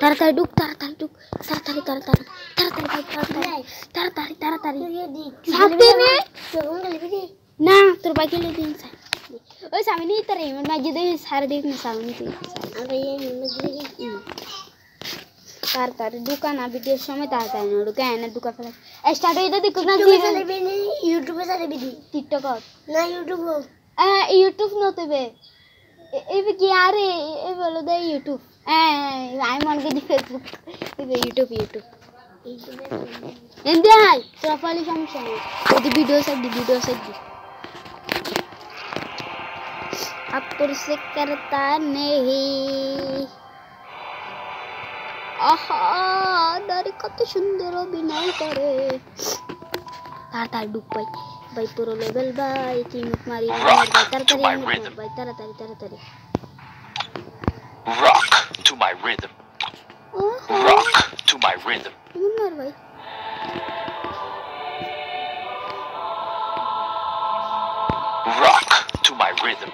তাড়াতাড়ি ঢুক তাড়াতাড়ি ঢুক তাড়াতাড়ি তাড়াতাড়ি তাড়াতাড়ি তাড়াতাড়ি তাড়াতাড়ি তাড়াতাড়ি না তোর বাইকে লে দিন স্যার ওই সামনে ইতরে मैं मागे दे सारे देखने सामने से अरे ये तार दुकान वीडियो समय तार नोड काय ना दुकान फला स्टार्ट होई दे देखो ना YouTube पे सारे वीडियो TikTok ना YouTube YouTube नते बे ए কি আরে এ বলো দে YouTube আমি মন কে দি Facebook এই YouTube এন্ডে হাই প্রোফাইল সমস্যা নেই এই ভিডিও সেট দি अब तुझसे करता नहीं आहा दारी कत सुंदर अभिनय करे तार डुक भाई प्रो लेवल भाई टीमत मारी भाई तारा rock to my rhythm rock to my rhythm मार भाई rock to my rhythm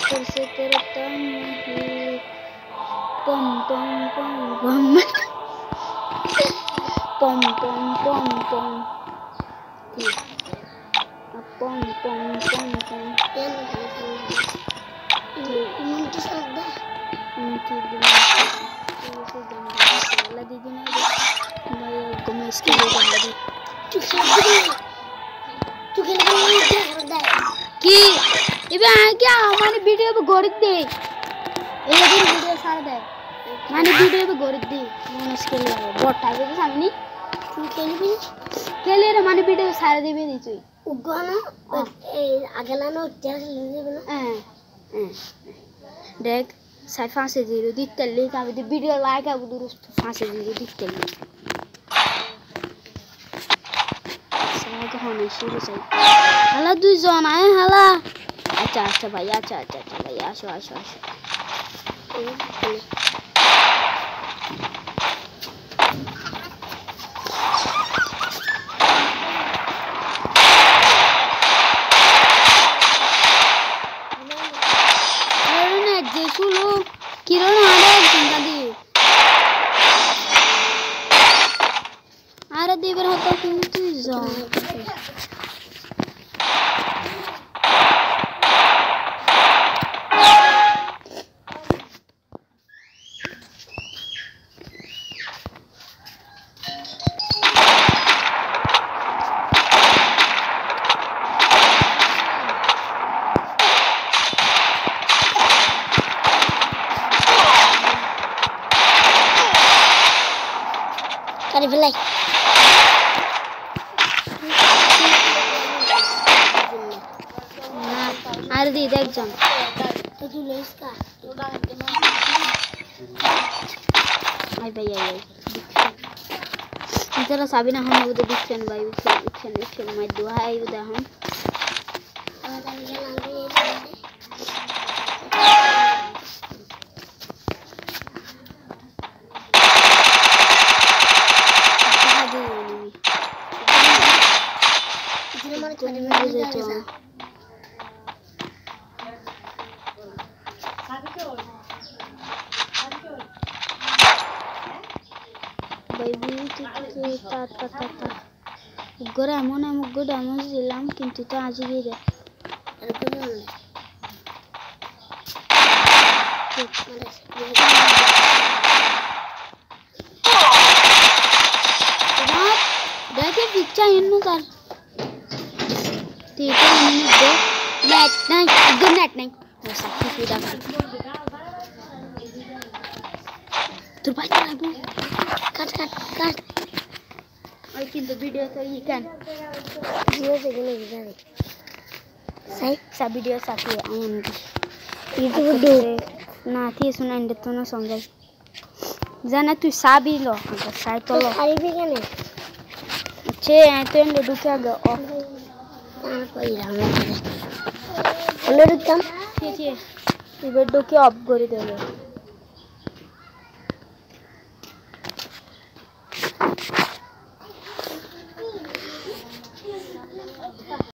तुझसे करता नहीं पम पम पम पम पम पम पम पम पम पम पम पम इनकी सदा इनकी दिमाग दीदी ने मैं घूमे इसके लिए लगी तू खेल नहीं क्या करता है कि इबे क्या माने वीडियो पे गोरित दे ये वीडियो सारा दे माने वीडियो पे गोरित दे मैंने इसके लिए बोटा के सामने तू खेले रे माने वीडियो सारा दे भी दी उगाना अगला ना उठा ले बना देख साइ फांसे जीरो दिते ले का वीडियो लाइक आ बुदुर फांसे जीरो दिते ले साग होने शुरू से हला दुई जन आए हला अच्छा भाई अच्छा भाई आशो अरे जेसुलो किरण आरे चिंता दी आरे देवर होता तू जा Kari belai. Nah, ada di deck jam. Itu les ka. Ay bhai. Jara Sabina hum ude diction bhai diction mai dua hai ude hum. Gora emon good amount dilam kintu to aji gire দেখে পিচ্চা এন্ন তার ঠিক আছে net নাই ওসা কি দাও তোর ভাই লাগবে কাট ওই কিন্তু ভিডিও তো ই কেন ভিডিও দেখলে বুঝাবে সব ভিডিও সাথে আইন ইউটিউব না থি শুনা ইন্দ তো না সমঝাই জানা তুই সাবি লো সাই তো লো খাইবি কেন चे तो इन ढुका गया ऑफ कोई रामे अंदर ढुकम ठीक है इबे ढुके ऑफ করে দেবে